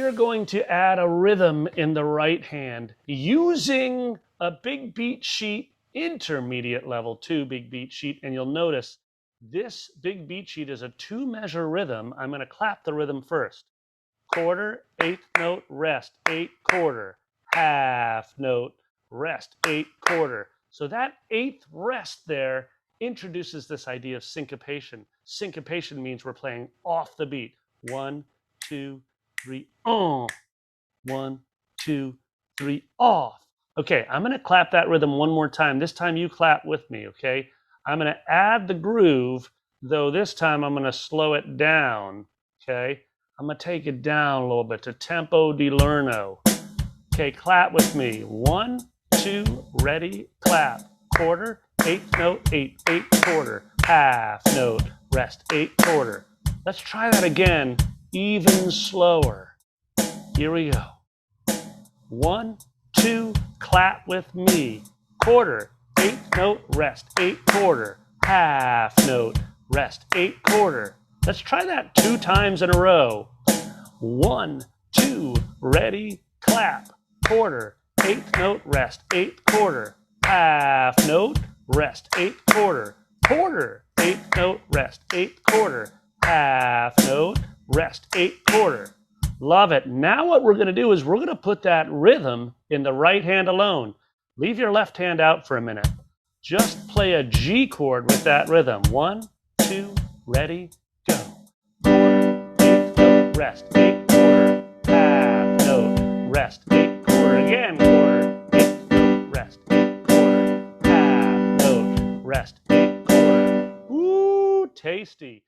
are going to add a rhythm in the right hand using a big beat sheet, intermediate level 2 big beat sheet. And you'll notice this big beat sheet is a 2-measure rhythm. I'm going to clap the rhythm first. Quarter, 8th note, rest, 8th quarter, half note, rest, 8th quarter. So that 8th rest there introduces this idea of syncopation. Syncopation means we're playing off the beat. 1, 2, 3, on. 1, 2, 3, off. Okay, I'm going to clap that rhythm one more time. This time you clap with me, okay? I'm going to add the groove, though this time I'm going to slow it down, okay? I'm going to take it down a little bit to tempo di lerno. Okay, clap with me. 1, 2, ready, clap. Quarter, 8th note, 8th quarter, half note, rest, 8th quarter. Let's try that again, even slower. Here we go. 1, 2, clap with me. Quarter, 8th note, rest, 8th quarter, half note, rest, 8th quarter. Let's try that 2 times in a row. 1, 2, ready, clap. Quarter, 8th note, rest, 8th quarter, half note, rest, 8th quarter, quarter, 8th note, rest, 8th quarter, half note, rest, 8th quarter. Love it. Now what we're going to do is we're going to put that rhythm in the right hand alone. Leave your left hand out for a minute. Just play a G chord with that rhythm. 1, 2, ready, go. Quarter, 8th note, rest, 8th quarter, half note, rest, 8th quarter, again, quarter, 8th note, rest, 8th quarter, half note, rest, 8th quarter. Ooh, tasty.